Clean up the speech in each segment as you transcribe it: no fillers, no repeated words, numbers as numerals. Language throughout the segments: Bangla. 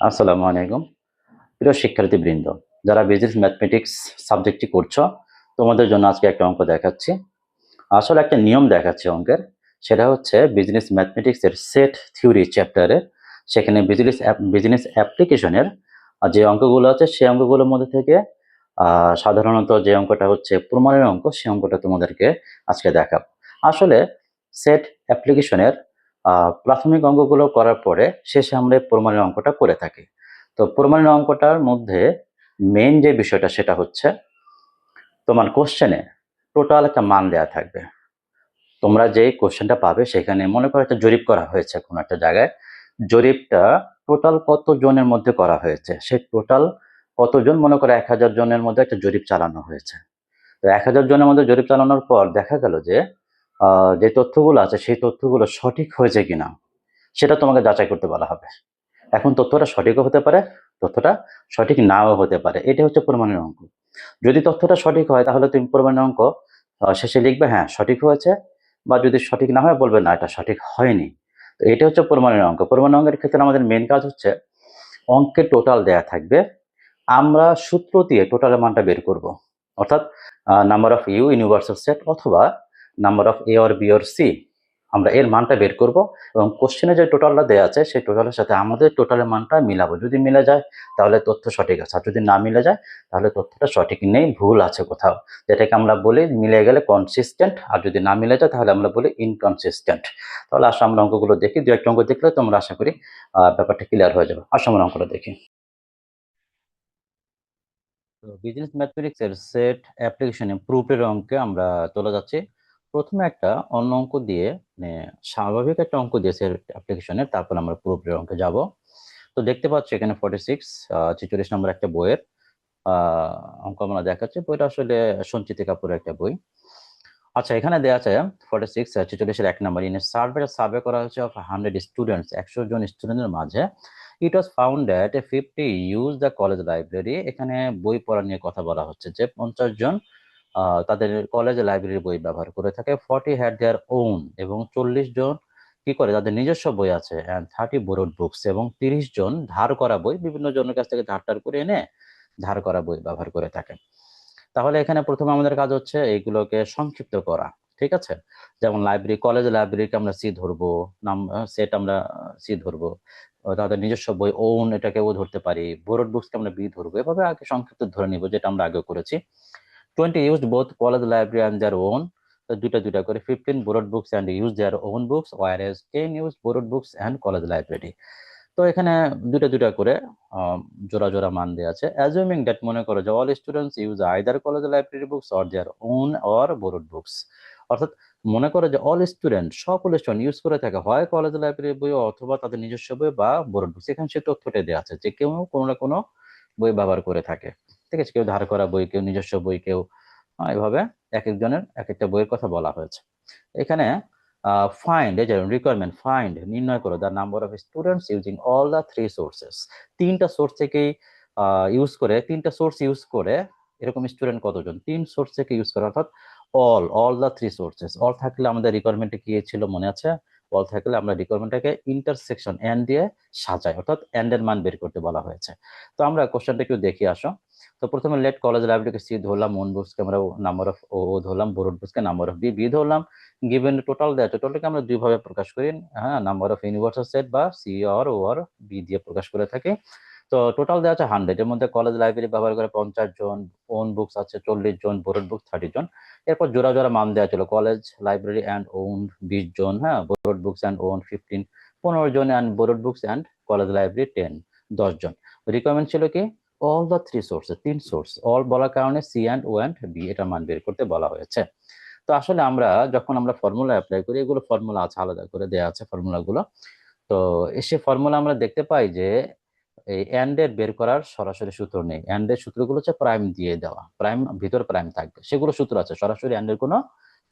আসসালামু আলাইকুম। প্রিয় শিক্ষার্থীবৃন্দ, যারা বিজনেস ম্যাথমেটিক্স সাবজেক্টটি করছো, তোমাদের জন্য আজকে একটা অঙ্ক দেখাচ্ছি। আসলে একটা নিয়ম দেখাচ্ছি অঙ্কের। সেটা হচ্ছে বিজনেস ম্যাথমেটিক্সের সেট থিওরি চ্যাপ্টারে, সেখানে বিজনেস অ্যাপ্লিকেশনের যে অঙ্কগুলো আছে সেই অঙ্কগুলোর মধ্যে থেকে সাধারণত যে অঙ্কটা হচ্ছে প্রমাণের অঙ্ক, সেই অঙ্কটা তোমাদেরকে আজকে দেখাবো। আসলে সেট অ্যাপ্লিকেশনের প্রাথমিক অঙ্কগুলো করার পরে শেষে আমরা এই প্রমাণের অঙ্কটা করে থাকি। তো প্রমাণের অঙ্কটার মধ্যে মেইন যে বিষয়টা সেটা হচ্ছে তোমার কোশ্চেনে টোটাল একটা মান দেয়া থাকবে। তোমরা যে কোশ্চেনটা পাবে সেখানে মনে করো একটা জরিপ করা হয়েছে কোনো একটা জায়গায়। জরিপটা টোটাল কত জনের মধ্যে করা হয়েছে, সেই টোটাল কতজন, মনে করো 1000 জনের মধ্যে একটা জরিপ চালানো হয়েছে। তো 1000 জনের মধ্যে জরিপ চালানোর পর দেখা গেল যে যে তথ্যগুলো আছে সেই তথ্যগুলো সঠিক হয়েছে কিনা সেটা তোমাকে যাচাই করতে বলা হবে। এখন তথ্যটা সঠিকও হতে পারে, তথ্যটা সঠিক নাও হতে পারে। এটা হচ্ছে প্রমাণের অঙ্ক। যদি তথ্যটা সঠিক হয় তাহলে তুমি প্রমাণের অঙ্ক শেষে লিখবে হ্যাঁ সঠিক হয়েছে, বা যদি সঠিক না হয় বলবে না এটা সঠিক হয়নি। তো এটা হচ্ছে প্রমাণের অঙ্ক। প্রমাণের অঙ্কের ক্ষেত্রে আমাদের মেন কাজ হচ্ছে অঙ্কে টোটাল দেয়া থাকবে, আমরা সূত্র দিয়ে টোটালের মানটা বের করব। অর্থাৎ নাম্বার অফ ইউনিভার্সাল সেট অথবা number of A or B or C, আমরা এর মানটা বের করব এবং কোশ্চেনে যে টোটালটা দেওয়া আছে সেই টোটালের সাথে আমাদের টোটালের মানটা মিলাবো। যদি মিলে যায় তাহলে তথ্য সঠিক আছে, আর যদি না মিলে যায় তাহলে তথ্যটা সঠিক নেই, ভুল আছে কোথাও, যেটাকে আমরা বলি মিলে গেলে কনসিস্টেন্ট, আর যদি না মিলে যায় তাহলে আমরা বলি ইনকনসিস্টেন্ট। তাহলে আসলে আমরা অঙ্কগুলো দেখি, দু একটা অঙ্ক দেখলে তোমরা আশা করি ব্যাপারটা ক্লিয়ার হয়ে যাবে। আসলে আমরা অঙ্কটা দেখি। তো বিজনেস ম্যাথমেটিক্স এর সেট অ্যাপ্লিকেশনে প্রুফের অঙ্কে আমরা চলে যাচ্ছি। প্রথমে একটা অন্য অঙ্ক দিয়ে, মানে স্বাভাবিক একটা অঙ্ক দিয়ে সেট অ্যাপ্লিকেশনের, তারপর আমরা প্রুফের অঙ্কে যাব। তো দেখতে পাচ্ছি এখানে 46 46 নম্বর একটা বইয়ের অঙ্ক আমরা দেখাচ্ছি। বইটা আসলে সঞ্চিতা কাপুরের একটা বই। আচ্ছা, এখানে দেওয়া আছে 46 46 1 নম্বর, ইন সার্ভে করা হয়েছে অফ 100 স্টুডেন্টস, 100 জন স্টুডেন্টের মাঝে it was found that 50 use the college library. এখানে বই পড়া নিয়ে কথা বলা হচ্ছে যে 50 জন তাদের কলেজ লাইব্রেরির বই ব্যবহার করে থাকে। 40 হ্যাড দেয়ার ওন, এবং 40 জন কি করে তাদের নিজস্ব বই আছে। অ্যান্ড 30 বোরোড বুকস, এবং 30 জন ধার করা বই, বিভিন্ন জনের কাছ থেকে ধার করে এনে ধার করা বই ব্যবহার করে থাকে। তাহলে এখানে প্রথমে আমাদের কাজ হচ্ছে এইগুলোকে সংক্ষিপ্ত করা। ঠিক আছে, যেমন লাইব্রেরি, কলেজ লাইব্রেরিকে আমরা সি ধরবো, নাম সেট আমরা সি ধরবো, তাদের নিজস্ব বই ওন এটাকেও ধরতে পারি, বোরড বুকসকে আমরা বি ধরবো। এভাবে আগে সংক্ষিপ্ত ধরে নিব, যেটা আমরা আগে করেছি। 20 used both college library and their own, তো দুটা দুটা করে। 15 borrowed books and used their own books, whereas 10 used borrowed books and college library। তো এখানে দুটা দুটা করে জোড়া জোড়া মান দেওয়া আছে। অ্যাজুমিং দ্যাট, মনে করো যে all students use either college library books or their own or borrowed books. অর্থাৎ মনে করো যে অল স্টুডেন্ট, সকল স্টুডেন্ট ইউজ করে থাকে হয় কলেজ লাইব্রেরি বই অথবা তাদের নিজস্ব বই বা বোরোড বুকস। এখানে সে তথ্যটা দেওয়া আছে যে কেউ কোনো না কোনো বই ব্যবহার করে থাকে। ঠিক আছে, কেউ ধার করা বই, কেউ নিজস্ব বই, কেউ এভাবে এক একজনের এক একটা বইয়ের কথা বলা হয়েছে। এখানে ফাইন্ড, এই যে রিকোয়ারমেন্ট, ফাইন্ড নির্ণয় করো the number of students using all the three sources. তিনটা সোর্স থেকেই ইউজ করে, তিনটা সোর্স ইউজ করে এরকম স্টুডেন্ট কতজন, তিন সোর্স থেকে ইউজ করে, অর্থাৎ all the three sources. All থাকলে আমাদের রিকোয়ারমেন্টে কি ছিল মনে আছে? অল থাকলে আমরা রিকোয়ারমেন্টটাকে ইন্টারসেকশন এন্ড দিয়ে সাজাই, অর্থাৎ এন্ড এর মান বের করতে বলা হয়েছে। তো আমরা কোশ্চেনটা একটু দেখি আসো। তো প্রথমে লেট কলেজ লাইব্রেরিকে সি ধরলাম, ওন বুকসকে আমরা নাম্বার অফ ও ধরলাম, বোরড বুকসকে নাম্বার অফ বি ধরলাম। গিভেন টোটাল দেয়, টোটালটাকে আমরা দুই ভাবে প্রকাশ করি, হ্যাঁ, নাম্বার অফ ইউনিভার্সাল সেট বা C or O or B দিয়ে প্রকাশ করে থাকি। তো টোটাল দেওয়া আছে 100, এর মধ্যে কলেজ লাইব্রেরি ব্যবহার করে 50 জন, ওন বুকস আছে 40 জন, বোরড বুকস 30 জন। এরপর জোড়া জোড়া মান দেওয়া ছিল, কলেজ লাইব্রেরি অ্যান্ড ওন 20 জন, হ্যাঁ, বোরড বুকস অ্যান্ড ওন 15 15 জন, and borrowed books and college library 10 জন। রিকোয়ারমেন্ট ছিল কি অল দ্য থ্রি সোর্সেস, তিন সোর্স, অল বলার কারণে C and O and B এটা মান বের করতে বলা হয়েছে। তো আসলে আমরা যখন আমরা ফর্মুলা অ্যাপ্লাই করি, এগুলো ফর্মুলা আছে, আলাদা করে দেওয়া আছে ফর্মুলাগুলো। তো সে ফর্মুলা আমরা দেখতে পাই যে এই এন্ড এর বের করার সরাসরি সূত্র নেই। এন্ড এর সূত্রগুলো হচ্ছে প্রাইম দিয়ে দেওয়া, প্রাইম ভিতর প্রাইম থাকবে, সেগুলো সূত্র আছে, সরাসরি এন্ড এর কোনো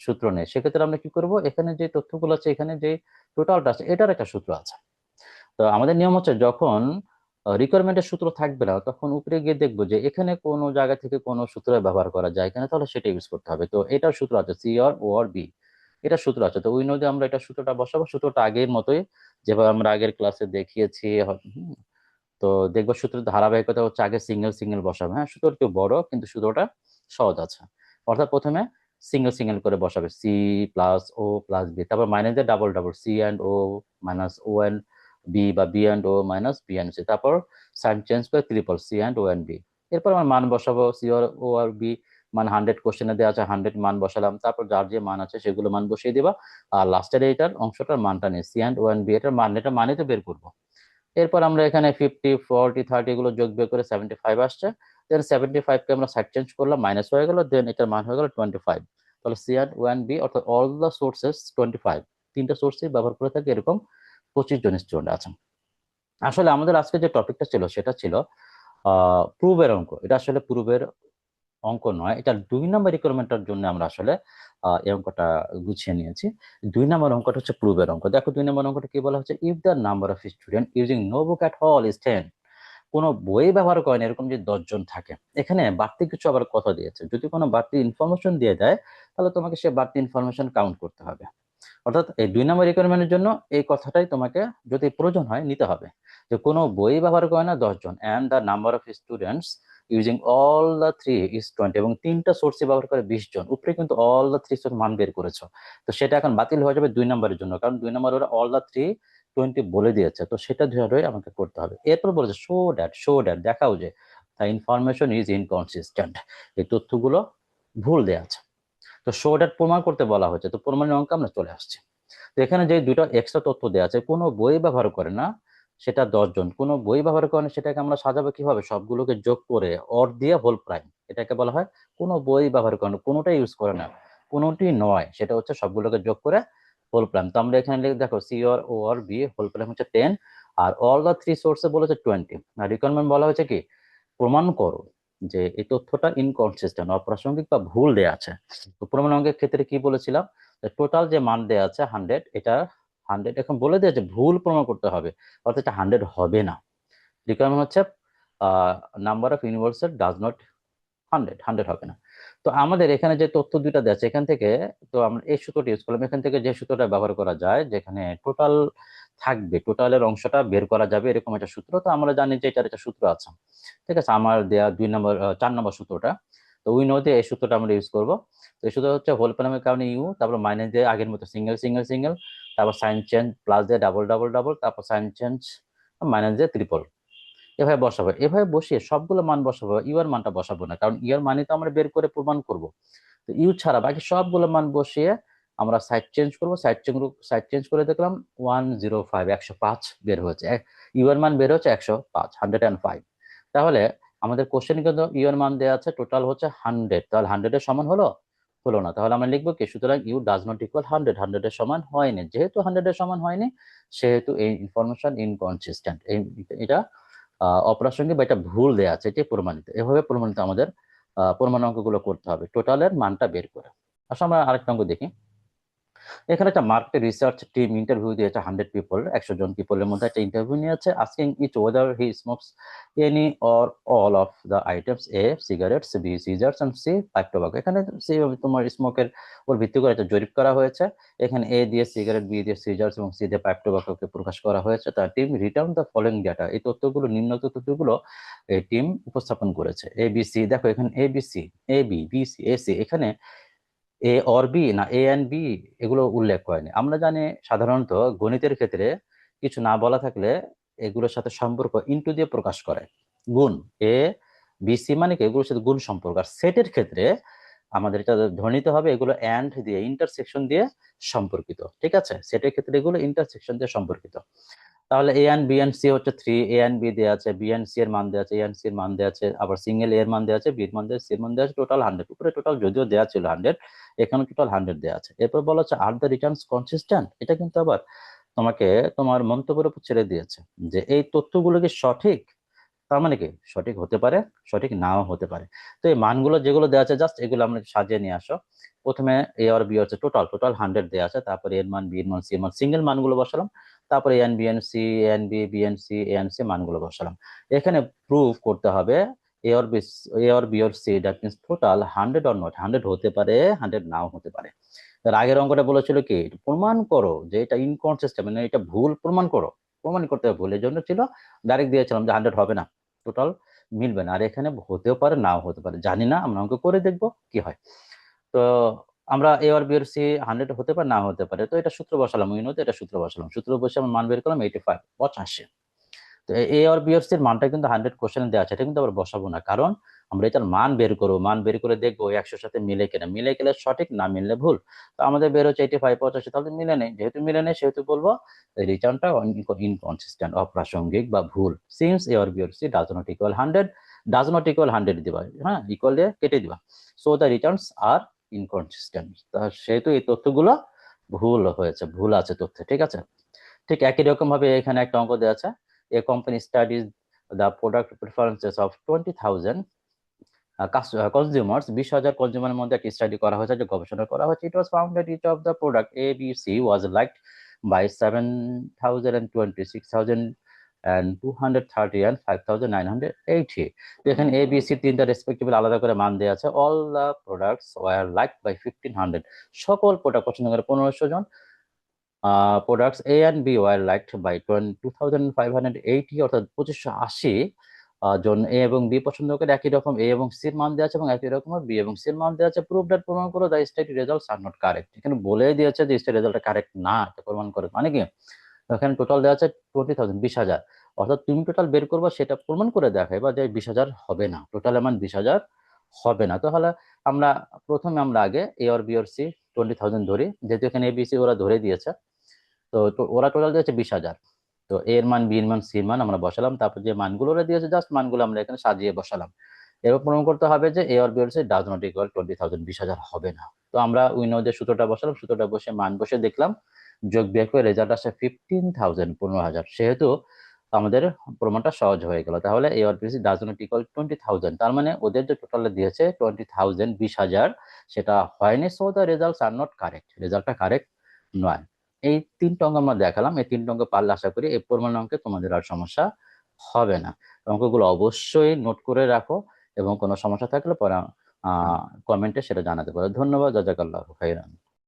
সূত্র নেই। সেক্ষেত্রে আমরা কি করব, এখানে যে তথ্যগুলো আছে, এখানে যে টোটালটা আছে, এটার একটা সূত্র আছে। তো আমাদের নিয়ম হচ্ছে যখন রিকোয়ারমেন্টের সূত্র থাকবে না, তখন উপরে গিয়ে দেখবো যে এখানে কোনো জায়গা থেকে কোনো সূত্র ব্যবহার করা যায় কিনা, তাহলে সেটা ইউজ করতে হবে। তো এটার সূত্র আছে সি আর ও আর বি, এটা সূত্র আছে। তো ওই নদী আমরা এটা সূত্রটা বসাবো, সূত্রটা আগের মতোই যেভাবে আমরা আগের ক্লাসে দেখিয়েছি। তো দেখবো সূত্রের ধারাবাহিকতা হচ্ছে আগে সিঙ্গেল সিঙ্গেল বসাবে। হ্যাঁ, সূত্র একটু বড় কিন্তু সূত্রটা সহজ আছে। অর্থাৎ প্রথমে সিঙ্গেল সিঙ্গেল করে বসাবে, C plus O plus B, তারপর মাইনাস দিয়ে double double C and O minus O and B, বা B and O minus B and C, তারপর সাইন চেঞ্জ করে triple C and O and B. এরপর আমার মান বসাবো, সি আর ও আর বি মান 100 কোশ্চেনে দেওয়া আছে, 100 মান বসালাম, তারপর যার যে মান আছে সেগুলো মান বসিয়ে দিবা। আর লাস্টের এইটার অংশটার মানটা নিয়ে C and O and B এটার মান, এটা মানে তো বের করবো। এরপর আমরা এখানে 50 40 30 এগুলো যোগ বিয়োগ করে 75 আসছে। দেন 75 কে আমরা সাইড চেঞ্জ করলাম, মাইনাস হয়ে গেল, দেন এটার মান হয়ে গেল 25। তাহলে সি অ্যান্ড ওয়ান বি অর্থাৎ অল দ্য সোর্সেস 25, তিনটা সোর্সই ব্যবহার করে থাকে এরকম 25 জন স্টুডেন্ট আছেন। আসলে আমাদের আজকে যে টপিকটা ছিল সেটা ছিল প্রুভের অঙ্ক। এটা আসলে প্রুভের অঙ্ক নয়, এটা 2 নম্বর রিকোয়ারমেন্টের জন্য আমরা আসলে এই অঙ্কটা গুছিয়ে নিয়েছি। 2 নম্বর অঙ্কটা হচ্ছে প্রুভের অঙ্ক। দেখো 2 নম্বর অঙ্কটা কি বলা হচ্ছে, if the number of student using no book at all is 10, কোনো বই ব্যবহার করে না এরকম যদি 10 জন থাকে। এখানে বাড়তি কিছু আবার কথা দিয়েছে, যদি কোনো বাড়তি ইনফরমেশন দিয়ে দেয় তাহলে তোমাকে সে বাড়তি ইনফরমেশন কাউন্ট করতে হবে। অর্থাৎ এই 2 নম্বর রিকোয়ারমেন্টের জন্য এই কথাটাই তোমাকে যদি প্রয়োজন হয় নিতে হবে, যে কোনো বই ব্যবহার করে না 10 জন, and the number of students using all the three is 20, এবং তিনটা সোর্সে ব্যবহার করে 20 জন। উপরে কিন্তু অল দ্য থ্রি সোর্স মান বের করেছো, তো সেটা এখন বাতিল হয়ে যাবে 2 নম্বরের জন্য, কারণ 2 নম্বর ওরা অল দ্য থ্রি 20 বলে দিয়েছে, তো সেটা ধরে আমাকে করতে হবে। এরপর বলেছে শো দ্যাট দেখাও যে দ্য ইনফরমেশন ইজ ইনকনসিস্টেন্ট, এই তথ্যগুলো ভুল দেওয়া আছে। তো শো দ্যাট প্রমাণ করতে বলা হয়েছে, তো প্রমাণের অঙ্কে আমরা চলে আসছি। তো এখানে যে দুটো এক্সট্রা তথ্য দেওয়া আছে, কোনো বই ব্যবহার করে না সেটা 10 জন, কোনো বই ব্যবহার করে না সেটাকে আমরা সাজাবো কিভাবে, সবগুলোকে যোগ করে অর দিয়ে হোল প্রাইম, এটাকে বলা হয় কোনো বই ব্যবহার করে না, কোনোটাই ইউজ করে না, কোনোটি নয়, সেটা হচ্ছে সবগুলোকে যোগ করে হোল প্রাইম। তো আমরা এখানে দেখো সি আর ও আর বি হোল প্রাইম হচ্ছে 10, আর অল দা থ্রি সোর্সে বলেছে 20। আর রিকোয়ারমেন্ট বলা হয়েছে কি, প্রমাণ করো যে এই তথ্যটা ইনকনসিস্টেন্ট, অপ্রাসঙ্গিক বা ভুল দেয়া আছে। তো প্রমাণ অঙ্কের ক্ষেত্রে কি বলেছিলাম, টোটাল যে মান দেয়া আছে 100, এটা 100 এখন বলে দিয়েছে ভুল প্রমাণ করতে হবে, অর্থাৎ এটা 100 হবে না। রিকোয়ারমেন্ট হচ্ছে number of universal does not 100 হবে না। তো আমাদের এখানে যে তথ্য দুইটা দেওয়া আছে এখান থেকে, তো আমরা এই সূত্রটি ইউজ করলাম, এখান থেকে যে সূত্রটা ব্যবহার করা যায় যেখানে টোটাল থাকবে, টোটালের অংশটা বের করা যাবে এরকম একটা সূত্র, তো আমরা জানি যে এটার একটা সূত্র আছে। ঠিক আছে, আমার দেয়া 4 নম্বর সূত্রটা, তো উই নো দিয়ে এই সূত্রটা আমরা ইউজ করবো। তো এই সূত্র হচ্ছে হোল প্রাইমের কারণে ইউ, তারপর মাইনাস দিয়ে আগের মতো সিঙ্গেল সিঙ্গেল সিঙ্গেল, তারপর সাইন চেঞ্জ প্লাস দিয়ে ডাবল ডাবল ডাবল, তারপর সাইন চেঞ্জ মাইনাস দিয়ে ট্রিপল, এভাবে বসাবো। এভাবে বসিয়ে সবগুলো মান বসাবো, ইউ এর মানটা বসাবো না, কারণ ইউ এর মানে তো আমরা বের করে প্রমাণ করব। তো ইউ ছাড়া বাকি সবগুলো মান বসিয়ে আমরা সাইড চেঞ্জ করবো, সাইড চেঞ্জ করে দেখলাম 105, 105 বের হয়েছে, ইউ এর মান বের হচ্ছে 105, 105। তাহলে আমাদের কোশ্চেন কিন্তু ইউ এর মান দেওয়া আছে টোটাল হচ্ছে 100, তাহলে 100 এর সমান হলো, হলো না, তাহলে আমরা লিখবো কি, সুতরাং ইউ ডাজ নট ইকুয়াল 100, 100 এর সমান হয়নি। যেহেতু 100 এর সমান হয়নি সেহেতু এই ইনফরমেশন ইনকনসিস্টেন্ট, এটা অপ্রাসঙ্গিক বা এটা ভুল দেওয়া আছে, এটি প্রমাণিত। এভাবে প্রমাণিত আমাদের প্রমাণ অঙ্কগুলো করতে হবে টোটালের মানটা বের করে। আসলে আমরা আরেকটা অঙ্ক দেখি। এখানে একটা মার্কেট রিসার্চ টিম ইন্টারভিউ দিয়েছে 100 পিপল, 100 জন পিপলের মধ্যে একটা ইন্টারভিউ নিয়েছে, asking each whether he smokes any or all of the items, A cigarettes, B cigars and C pipe tobacco. এখানে সি তোমার স্মোকের উপর ভিত্তি করে একটা জরিপ করা হয়েছে। এখানে এ দিয়ে সিগারেট, বি দিয়ে সিজার্স এবং সি দিয়ে পাইপ টোবাকোকে প্রকাশ করা হয়েছে। তার team return the following data, এই তথ্যগুলো নিম্ন তথ্যগুলো এই টিম উপস্থাপন করেছে। এ বি সি, দেখো এখানে A B C, A B B C A C, এখানে এ অর বি না এ এন্ড বি এগুলো উল্লেখ করেনি। আমরা জানি সাধারণত গণিতের ক্ষেত্রে কিছু না বলা থাকলে এগুলোর সাথে সম্পর্ক ইনটু দিয়ে প্রকাশ করে, গুণ, এ বি সি মানে কি এগুলোর সাথে গুণ সম্পর্ক। আর সেটের ক্ষেত্রে আমাদের এটা ধরে নিতে হবে এগুলো অ্যান্ড দিয়ে ইন্টারসেকশন দিয়ে সম্পর্কিত। ঠিক আছে, সেটের ক্ষেত্রে এগুলো ইন্টারসেকশন দিয়ে সম্পর্কিত। তাহলে এ এন্ড বি এন্ড সি হচ্ছে 3, এ এন্ড বি দেওয়া আছে, বি এন্ড সি এর মান দেওয়া আছে, এ এন্ড সি এর মান দেওয়া আছে, আবার সিঙ্গেল এর মান দেওয়া আছে, বি এর মান দেওয়া আছে, সি এর মান দেওয়া আছে, টোটাল 100। উপরে টোটাল যদিও দেওয়া ছিল 100, এখানে টোটাল 100 দেওয়া আছে। এরপর বলা হচ্ছে আর দ্য রিটার্নস কনসিস্টেন্ট, এটা কিন্তু আবার তোমাকে তোমার মন্তব্যের উপর ছেড়ে দিয়েছে যে এই তথ্যগুলো কি সঠিক। তার মানে কি সঠিক হতে পারে, সঠিক নাও হতে পারে। তো এই মানগুলো যেগুলো দেওয়া আছে জাস্ট এগুলো আমরা সাজিয়ে নিয়ে আসো। প্রথমে এ আর বি হচ্ছে টোটাল টোটাল 100 দেওয়া আছে, তারপরে এর মান, বি এর মান, সি এর মান, সিঙ্গেল মানগুলো বসালাম, তারপরে N B N C, N B B N C, N C মানগুলো বসালাম। এখানে প্রুভ করতে হবে A R B, A R B আর C that means total 100 or not, 100 হতে পারে, 100 নাও হতে পারে। তার আগের অঙ্কটা বলেছিল কি প্রমাণ করো যে এটা ইনকনসিস্টেন্ট, মানে এটা ভুল প্রমাণ করো। প্রমাণ করতে হবে ভুল, এই জন্য ছিল ডাইরেক্ট দিয়েছিলাম যে 100 হবে না, টোটাল মিলবে না। আর এখানে হতেও পারে নাও হতে পারে, জানি না, আমরা অঙ্ক করে দেখবো কি হয়। তো আমরা এ আর বি এর সি 100 হতে পারে না হতে পারে, তো এটা সূত্র বসালাম, উইনোতে এটা সূত্র বসালাম, সূত্র বসে আমার মান বের করলাম 85, 85। তো এ আর বি এর সি এর মানটা কিন্তু 100 কোশ্চেনে দেওয়া আছে, এটা কিন্তু আবার বসাবো না, কারণ আমরা এটার মান বের করবো, মান বের করে দেখবো 100-র সাথে মিলে কিনা, মিলে গেলে সঠিক, না মিললে ভুল। তো আমাদের বের হচ্ছে 85, 85, তাহলে মিলে নেই, যেহেতু মিলে নেই সেহেতু বলবো রিটার্নটা ইনকনসিস্টেন্ট, অপ্রাসঙ্গিক বা ভুল। Since A R B or C does not equal 100, does not equal 100 দিবা, হ্যাঁ, ইকুয়াল দিয়ে কেটে দিবা, so the returns are inconsistent, সেহেতু এই তথ্যগুলো ভুল হয়েছে, ভুল আছে তথ্যে, ঠিক আছে। ঠিক একই রকম ভাবে এখানে একটা অঙ্ক দেওয়া আছে, a company studies the product preferences of 20,000 consumers, 20,000 কনজিউমারের মধ্যে একটা স্টাডি করা হয়েছে, যে গবেষণা করা হয়েছে। It was found that each of the product A B C was liked by 7,020, 6,230 and 5,980। তো এখানে এ বি সি তিনটা রেসপেক্টিভলি আলাদা করে মান দেওয়া আছে। All the products were liked by 1,500, সকল প্রোডাক্ট পছন্দ করে 1500 জন। Products A and B war liked by 2,580, অর্থাৎ 2580 জন এ এবং বি পছন্দ করে। একই রকম এ এবং সির মান দেওয়া আছে এবং একই রকম বি এবং সির মান দেওয়া আছে। প্রুভ দ্যাট, প্রমাণ করো the state results are not correct. এখানে বলে দিয়েছে যে স্টেট রেজাল্টটা কারেক্ট না, এটা প্রমাণ করে, মানে কি এখানে টোটাল দেওয়া আছে 20,000, 20,000, অর্থাৎ তুমি টোটাল বের করবা, সেটা প্রমাণ করে দেখাই বা যে 20,000 হবে না, টোটাল মান 20,000 হবে না। তাহলে আমরা প্রথমে আমরা আগে এ আর বি আর সি 20,000 ধরি, যেহেতু এখানে এ বি সি ওরা ধরে দিয়েছে, তো ওরা টোটাল দিয়েছে 20,000। তো এর মান, বি এর মান, সির মান আমরা বসালাম, তারপর যে মানগুলো ওরা দিয়েছে জাস্ট মানগুলো আমরা এখানে সাজিয়ে বসালাম। এবার প্রমাণ করতে হবে যে এ আর বি আর সি ডাজ নট ইকুয়াল 20,000, 20,000 হবে না। তো আমরা উইনো যে সূত্রটা বসালাম, সূত্রটা বসে মান বসে দেখলাম, যোগ বিয়োগ করে রেজাল্ট আসে 15,000, 15,000, সেহেতু আমাদের প্রমাণটা সহজ হয়ে গেল। তাহলে এ আর বি আর সি ডাজ নট ইকুয়াল 20,000, তার মানে ওদের যে টোটাল দিয়েছে 20,000, 20,000, সেটা হয়নি, so the results are not correct, রেজাল্টটা কারেক্ট নয়। এই তিনটা অঙ্ক আমরা দেখালাম, এই তিনটা অঙ্ক পারলে আশা করি এই প্রমাণ অঙ্কে তোমাদের আর সমস্যা হবে না। অঙ্কগুলো অবশ্যই নোট করে রাখো, এবং কোনো সমস্যা থাকলে পরে কমেন্টে সেটা জানাতে পারো। ধন্যবাদ, জাজাকাল্লাহু খাইরান।